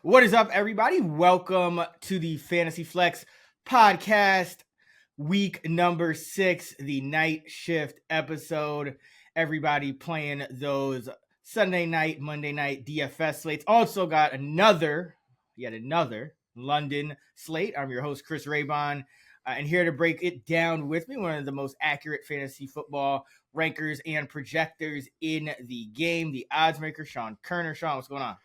What is up, everybody? Welcome to the Fantasy Flex podcast, week number 6, the night shift episode. Everybody playing those Sunday night, Monday night DFS slates. Also got yet another London slate. I'm your host, Chris Raybon, and here to break it down with me, one of the most accurate fantasy football rankers and projectors in the game, the odds maker, Sean Kerner. Sean, what's going on?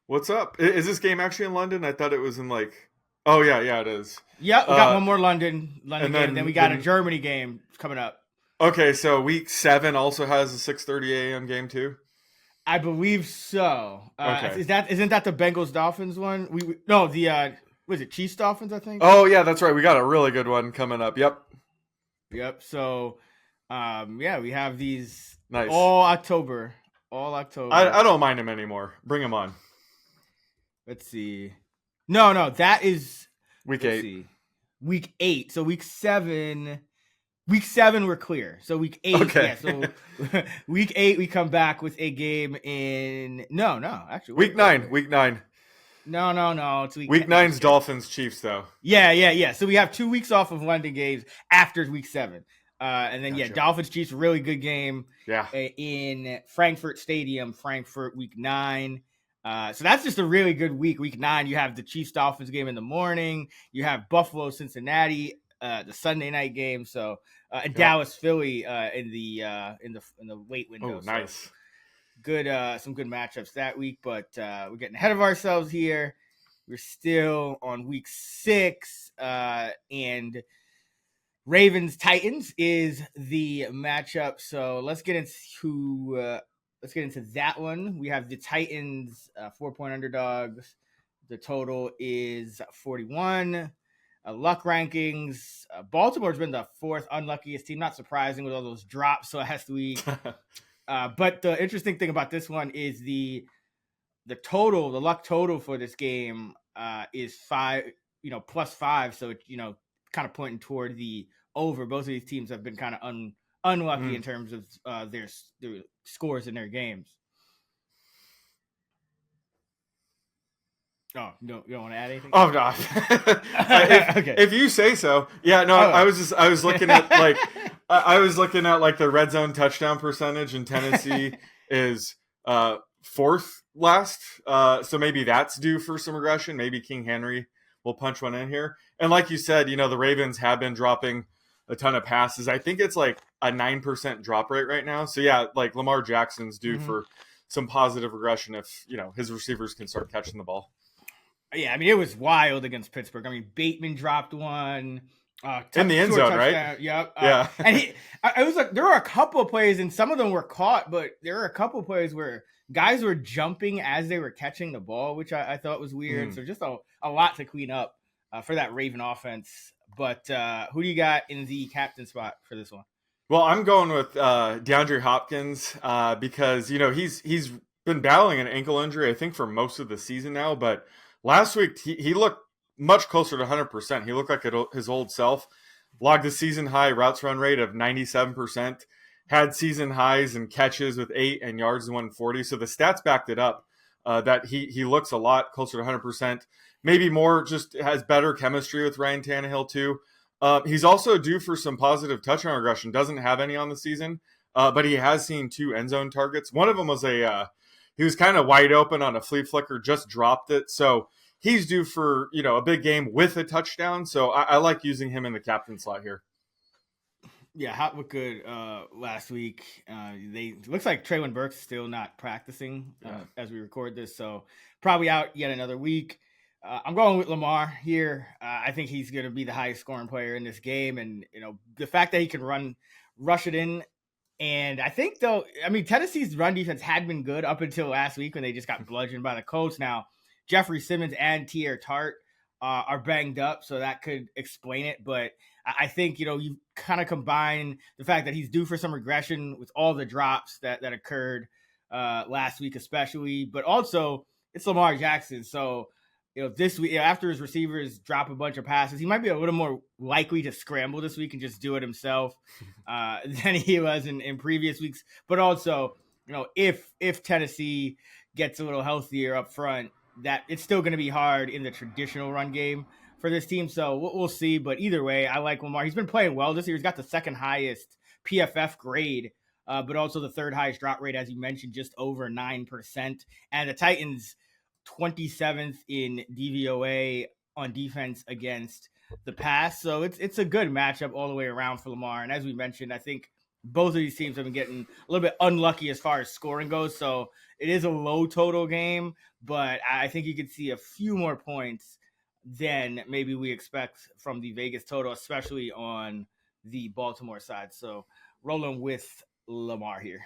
What's up? Is this game actually in London? I thought it was in Oh yeah, it is. Yep, we got one more London game. Then we got a Germany game coming up. Okay, so week 7 also has a 6:30 a.m. game too. I believe so. Okay. Isn't that the Bengals Dolphins one? Was it Chiefs Dolphins? I think. Oh yeah, that's right. We got a really good one coming up. Yep. So, we have these nice all October. I don't mind them anymore. Bring them on. Let's see. No, that is week 8. Week 8. So week 7 we're clear. So week 8, okay. Yeah, so week 8 we come back with a game in actually week 9. No, it's week 9's Dolphins Chiefs though. Yeah. So we have 2 weeks off of London games after week 7. And then gotcha. Dolphins Chiefs, really good game. Yeah. In Frankfurt Stadium, Frankfurt week 9. So that's just a really good week. Week 9, you have the Chiefs Dolphins game in the morning. You have Buffalo Cincinnati, the Sunday night game. So and Dallas Philly in the late window. Oh, nice. So good, some good matchups that week. But we're getting ahead of ourselves here. We're still on week 6, and Ravens Titans is the matchup. So let's get into that one. We have the Titans 4-point underdogs. The total is 41. Luck rankings. Baltimore's been the 4th unluckiest team. Not surprising with all those drops last week. But the interesting thing about this one is the total, the luck total for this game is 5, plus 5. So it's, kind of pointing toward the over. Both of these teams have been kind of unlucky in terms of their scores in their games. Oh, no, you don't want to add anything? Oh no. Okay. If you say so. Yeah, no, I was looking at the red zone touchdown percentage in Tennessee is 4th last. So maybe that's due for some regression. Maybe King Henry will punch one in here. And like you said, the Ravens have been dropping a ton of passes. I think it's like a 9% drop rate right now. So yeah, like Lamar Jackson's due for some positive regression if, his receivers can start catching the ball. Yeah, I mean, it was wild against Pittsburgh. I mean, Bateman dropped one. In the end zone, right? Yep. Yeah. And I was like, there were a couple of plays, and some of them were caught, but there were a couple of plays where guys were jumping as they were catching the ball, which I thought was weird. So just a lot to clean up for that Raven offense. But who do you got in the captain spot for this one? Well, I'm going with DeAndre Hopkins because, he's been battling an ankle injury, I think, for most of the season now. But last week, he looked much closer to 100%. He looked like his old self. Logged the season high routes run rate of 97%. Had season highs and catches with 8 and yards in 140. So the stats backed it up that he looks a lot closer to 100%. Maybe more, just has better chemistry with Ryan Tannehill too. He's also due for some positive touchdown regression. Doesn't have any on the season, but he has seen 2 end zone targets. One of them was he was kind of wide open on a flea flicker, just dropped it. So he's due for, a big game with a touchdown. So I like using him in the captain slot here. Yeah, Hot looked good last week. Looks like Traylon Burks still not practicing as we record this. So probably out yet another week. I'm going with Lamar here. I think he's going to be the highest scoring player in this game. And, the fact that he can rush it in. And I think, though, Tennessee's run defense had been good up until last week when they just got bludgeoned by the Colts. Now, Jeffrey Simmons and Tier Tart are banged up, so that could explain it. But I think, you kind of combine the fact that he's due for some regression with all the drops that occurred last week especially. But also, it's Lamar Jackson. So, this week, after his receivers drop a bunch of passes, he might be a little more likely to scramble this week and just do it himself than he was in previous weeks. But also, if Tennessee gets a little healthier up front, that it's still going to be hard in the traditional run game for this team. So we'll see. But either way, I like Lamar. He's been playing well this year. He's got the second highest PFF grade, but also the third highest drop rate, as you mentioned, just over 9%. And the Titans 27th in DVOA on defense against the pass. So it's a good matchup all the way around for Lamar. And as we mentioned, I think both of these teams have been getting a little bit unlucky as far as scoring goes. So it is a low total game, but I think you could see a few more points than maybe we expect from the Vegas total, especially on the Baltimore side. So rolling with Lamar here.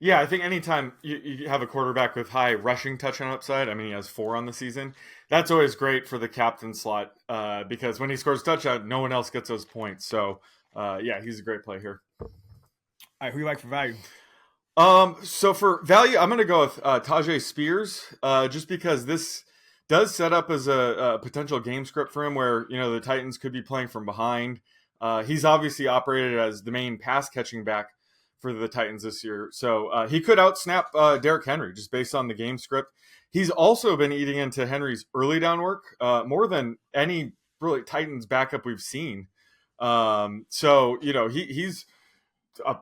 Yeah, I think anytime you have a quarterback with high rushing touchdown upside, I mean, he has 4 on the season. That's always great for the captain slot because when he scores a touchdown, no one else gets those points. So, yeah, he's a great play here. All right, who do you like for value? So for value, I'm going to go with Tajay Spears just because this does set up as a potential game script for him where, the Titans could be playing from behind. He's obviously operated as the main pass catching back for the Titans this year. So he could outsnap Derrick Henry just based on the game script. He's also been eating into Henry's early down work more than any really Titans backup we've seen. So, he's a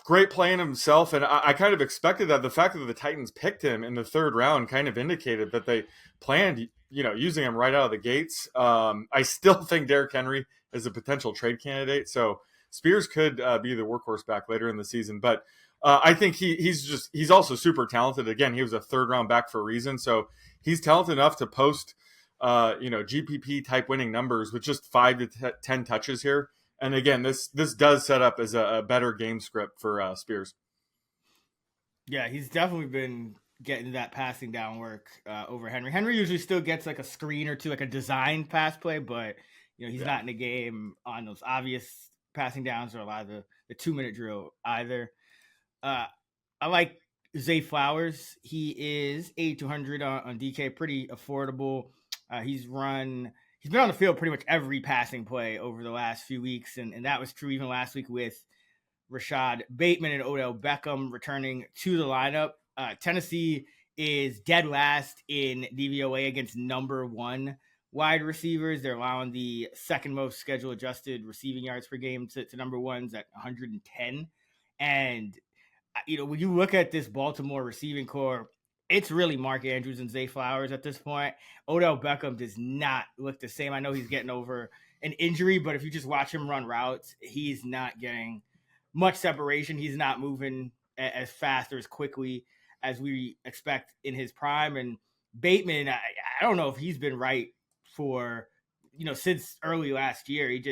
great play in himself. And I kind of expected that. The fact that the Titans picked him in the 3rd round kind of indicated that they planned, using him right out of the gates. I still think Derrick Henry is a potential trade candidate. So Spears could be the workhorse back later in the season, but I think he's also super talented. Again, he was a 3rd round back for a reason. So he's talented enough to post, GPP type winning numbers with just 5 to 10 touches here. And again, this does set up as a better game script for Spears. Yeah, he's definitely been getting that passing down work over Henry. Henry usually still gets like a screen or two, like a designed pass play, but he's not in the game on those obvious passing downs or a lot of the 2-minute drill either. I like Zay Flowers. He is 8,200 on DK, pretty affordable. He's been on the field pretty much every passing play over the last few weeks, and that was true even last week with Rashad Bateman and Odell Beckham returning to the lineup. Tennessee is dead last in DVOA against number 1 wide receivers. They're allowing the 2nd most schedule adjusted receiving yards per game to number 1's at 110. And, when you look at this Baltimore receiving core, it's really Mark Andrews and Zay Flowers at this point. Odell Beckham does not look the same. I know he's getting over an injury, but if you just watch him run routes, he's not getting much separation. He's not moving as fast or as quickly as we expect in his prime. And Bateman, I don't know if he's been right for, since early last year. It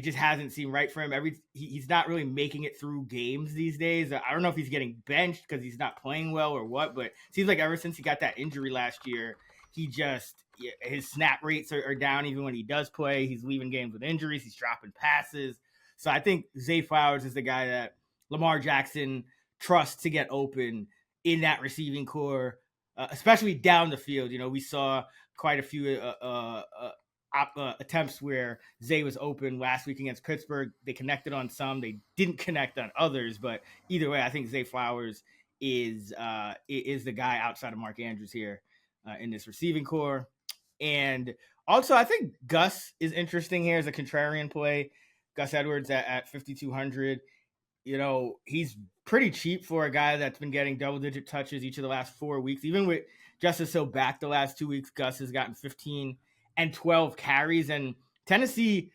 just hasn't seemed right for him. He's not really making it through games these days. I don't know if he's getting benched because he's not playing well or what, but it seems like ever since he got that injury last year, his snap rates are down even when he does play. He's leaving games with injuries. He's dropping passes. So I think Zay Flowers is the guy that Lamar Jackson trusts to get open in that receiving core, especially down the field. We saw quite a few attempts where Zay was open last week against Pittsburgh. They connected on some, they didn't connect on others, but either way, I think Zay Flowers is the guy outside of Mark Andrews here in this receiving core. And also, I think Gus is interesting here as a contrarian play. Gus Edwards at 5,200. He's pretty cheap for a guy that's been getting double-digit touches each of the last 4 weeks. Even with Justice Hill back the last 2 weeks, Gus has gotten 15 and 12 carries. And Tennessee,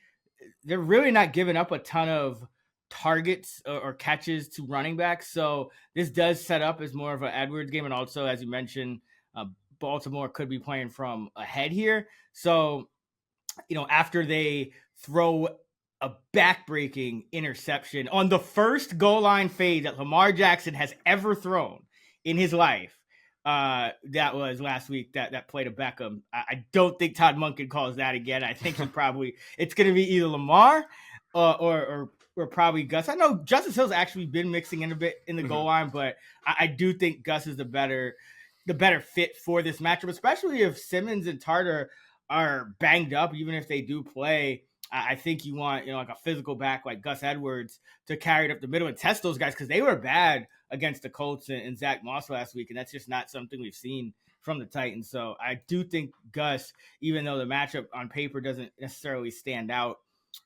they're really not giving up a ton of targets or catches to running backs. So this does set up as more of an Edwards game. And also, as you mentioned, Baltimore could be playing from ahead here. So, after they throw a back-breaking interception on the first goal line fade that Lamar Jackson has ever thrown in his life, that was last week that play to Beckham. I don't think Todd Monken calls that again. I think it's going to be either Lamar or probably Gus. I know Justice Hill's actually been mixing in a bit in the goal line, but I do think Gus is the better fit for this matchup, especially if Simmons and Tarter are banged up. Even if they do play, I think you want, like a physical back like Gus Edwards to carry it up the middle and test those guys because they were bad against the Colts and Zach Moss last week, and that's just not something we've seen from the Titans. So I do think Gus, even though the matchup on paper doesn't necessarily stand out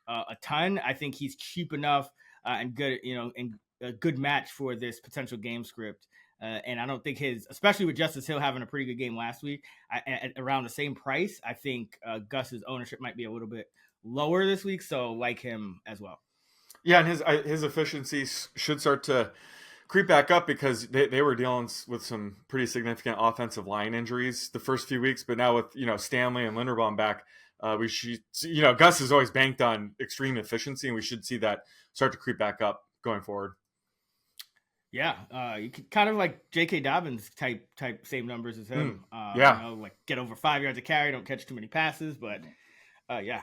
a ton, I think he's cheap enough and good, and a good match for this potential game script. And I don't think especially with Justice Hill having a pretty good game last week, at around the same price, I think Gus's ownership might be a little bit lower this week. So like him as well. Yeah, and his efficiency should start to creep back up because they were dealing with some pretty significant offensive line injuries the first few weeks. But now with, Stanley and Linderbaum back, we should, Gus has always banked on extreme efficiency, and we should see that start to creep back up going forward. Yeah, you could kind of like J.K. Dobbins type same numbers as him. Like get over 5 yards of carry, don't catch too many passes, but yeah.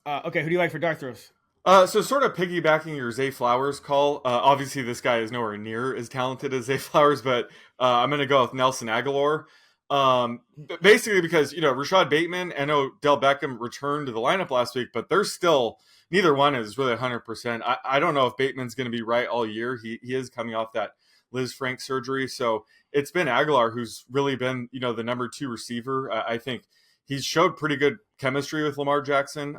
Okay, who do you like for dart throws? So sort of piggybacking your Zay Flowers call, obviously this guy is nowhere near as talented as Zay Flowers, but I'm going to go with Nelson Aguilar. Basically because, Rashad Bateman and Odell Beckham returned to the lineup last week, but they're still, neither one is really 100%. I don't know if Bateman's going to be right all year. He is coming off that Liz Frank surgery. So it's been Aguilar who's really been, the number 2 receiver. I think he's showed pretty good chemistry with Lamar Jackson.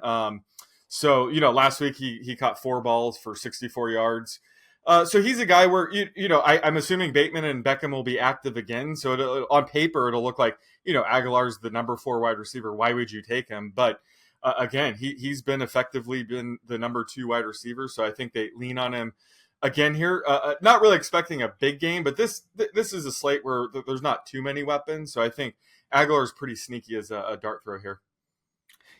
So, last week he caught 4 balls for 64 yards. So he's a guy where, I'm assuming Bateman and Beckham will be active again. So on paper, it'll look like, Aguilar's the number 4 wide receiver. Why would you take him? But again, he's been effectively been the number 2 wide receiver. So I think they lean on him again here. Not really expecting a big game, but this is a slate where there's not too many weapons. So I think Aguilar is pretty sneaky as a dart throw here.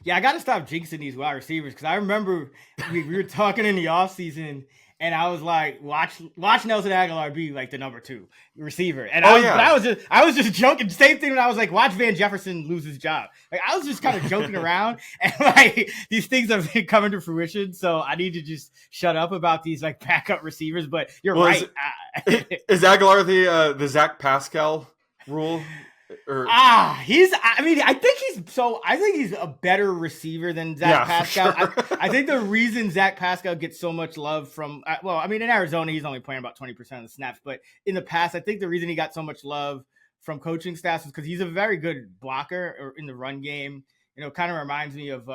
Yeah, I got to stop jinxing these wide receivers because I remember we were talking in the offseason and I was like, watch Nelson Aguilar be like the number 2 receiver. And I was just joking. Same thing when I was like, watch Van Jefferson lose his job. Like I was just kind of joking around and like these things have been coming to fruition. So I need to just shut up about these like backup receivers. But you're right. Is Aguilar the Zach Pascal rule? I think he's a better receiver than Zach Pascal. Sure. I think the reason Zach Pascal gets so much love from, in Arizona, he's only playing about 20% of the snaps, but in the past, I think the reason he got so much love from coaching staffs is because he's a very good blocker or in the run game. Kind of reminds me of,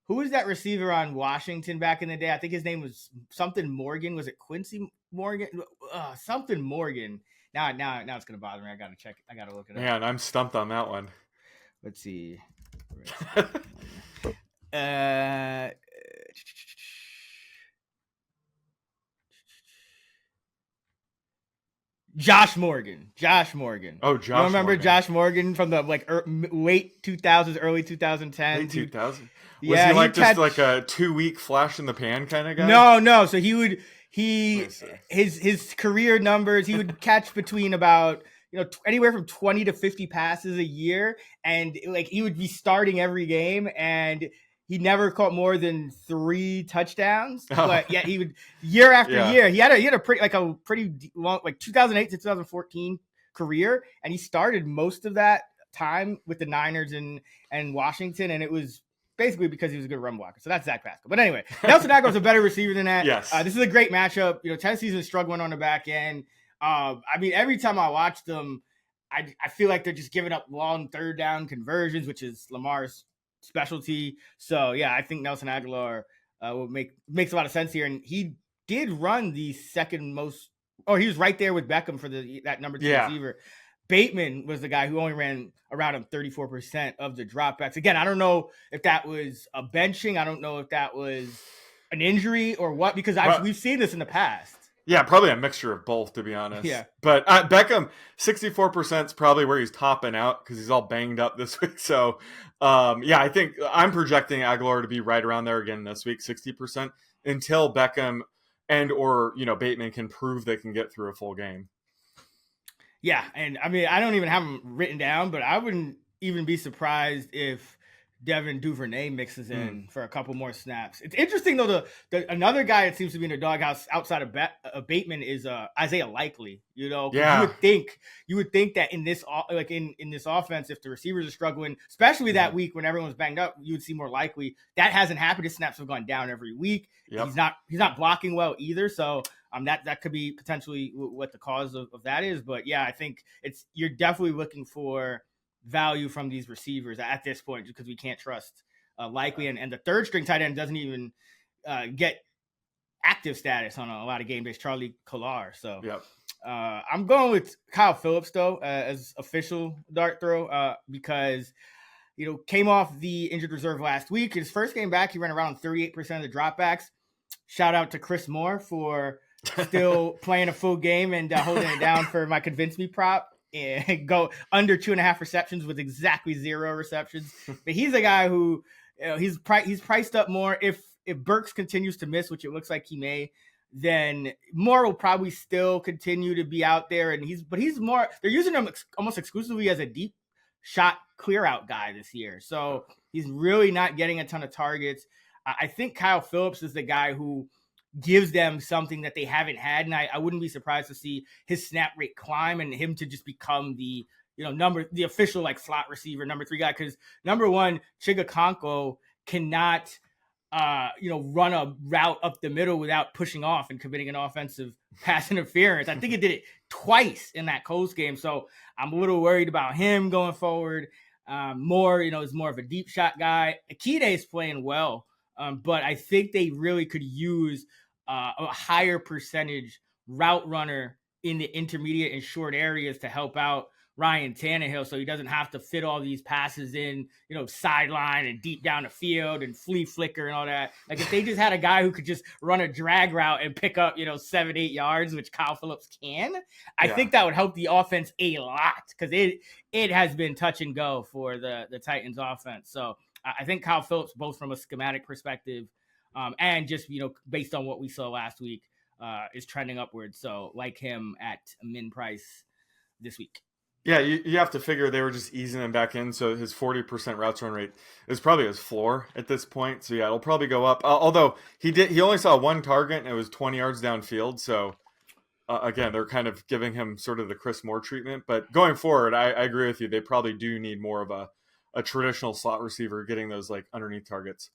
who was that receiver on Washington back in the day? I think his name was something Morgan. Was it Quincy Morgan? Something Morgan. Now it's gonna bother me. I gotta check. I gotta look it up. Man, I'm stumped on that one. Let's see. Josh Morgan. Oh, Josh. You remember Morgan. Josh Morgan from the late 2000s, early 2010s? Late 2000s. Was he just like a 2-week flash in the pan kind of guy? No. So his career numbers, he would catch between about anywhere from 20 to 50 passes a year, and like he would be starting every game, and he never caught more than 3 touchdowns. But yet he would year after year. He had a pretty long 2008 to 2014 career, and he started most of that time with the Niners and Washington, and it was basically because he was a good run blocker. So that's Zach Pascal. But anyway, Nelson Aguilar is a better receiver than that. Yes. This is a great matchup. Tennessee's been struggling on the back end. Every time I watch them, I feel like they're just giving up long 3rd down conversions, which is Lamar's specialty. So yeah, I think Nelson Aguilar makes a lot of sense here. And he did run the second most, he was right there with Beckham for that number 2 receiver. Bateman was the guy who only ran around 34% of the dropbacks. Again, I don't know if that was a benching. I don't know if that was an injury or what, because we've seen this in the past. Yeah, probably a mixture of both, to be honest. Yeah. But Beckham, 64% is probably where he's topping out because he's all banged up this week. So, I think I'm projecting Aguilar to be right around there again this week, 60%, until Beckham or Bateman can prove they can get through a full game. Yeah, and I don't even have them written down, but I wouldn't even be surprised if Devin Duvernay mixes in for a couple more snaps. It's interesting though. The another guy that seems to be in the doghouse outside of Bateman is Isaiah Likely. You know, because you would think that in this in this offense, if the receivers are struggling, especially that week when everyone's banged up, you would see more Likely. That hasn't happened. His snaps have gone down every week. Yep. He's not blocking well either. So that could be potentially what the cause of that is. But yeah, I think you're definitely looking for value from these receivers at this point because we can't trust Likely, and the third string tight end doesn't even get active status on a lot of game days, Charlie Kolar. So I'm going with Kyle Phillips though as official dart throw because came off the injured reserve last week. His first game back, he ran around 38% of the dropbacks. Shout out to Chris Moore for still playing a full game and holding it down for my convince me prop. And go under 2.5 receptions with exactly 0 receptions. But he's a guy who he's priced up more. If Burks continues to miss, which it looks like he may, then Moore will probably still continue to be out there. And he's more. They're using him almost exclusively as a deep shot clear out guy this year. So he's really not getting a ton of targets. I think Kyle Phillips is the guy who gives them something that they haven't had. And I wouldn't be surprised to see his snap rate climb and him to just become the official like slot receiver, number 3 guy. Cause number 1, Chigakonko cannot, run a route up the middle without pushing off and committing an offensive pass interference. I think it did it twice in that Colts game. So I'm a little worried about him going forward. Moore, is more of a deep shot guy. Akide is playing well. But I think they really could use a higher percentage route runner in the intermediate and short areas to help out Ryan Tannehill so he doesn't have to fit all these passes in, sideline and deep down the field and flea flicker and all that. Like if they just had a guy who could just run a drag route and pick up, 7-8 yards, which Kyle Phillips can, I think that would help the offense a lot because it has been touch and go for the Titans offense. So I think Kyle Phillips, both from a schematic perspective and just, based on what we saw last week, is trending upwards. So like him at a min price this week. Yeah, you have to figure they were just easing him back in. So his 40% routes run rate is probably his floor at this point. So yeah, it'll probably go up. Although he only saw 1 target and it was 20 yards downfield. So again, they're kind of giving him sort of the Chris Moore treatment. But going forward, I agree with you. They probably do need more of a traditional slot receiver getting those like underneath targets.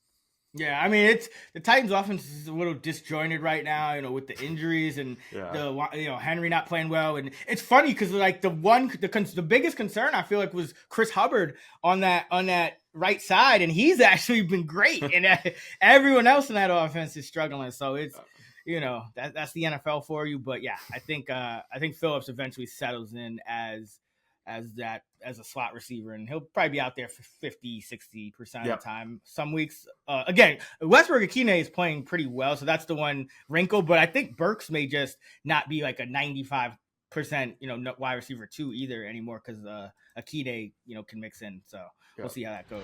Yeah, I mean it's the Titans' offense is a little disjointed right now, with the injuries and the Henry not playing well, and it's funny because like the biggest concern I feel like was Chris Hubbard on that right side, and he's actually been great, and everyone else in that offense is struggling. So it's that's the NFL for you, but yeah, I think Phillips eventually settles in as a slot receiver, and he'll probably be out there for 50-60% of the time. Some weeks again, Westbrook-Akine is playing pretty well, so that's the one wrinkle, but I think Burks may just not be like a 95% wide receiver 2 either anymore because Akine can mix in, so we'll see how that goes.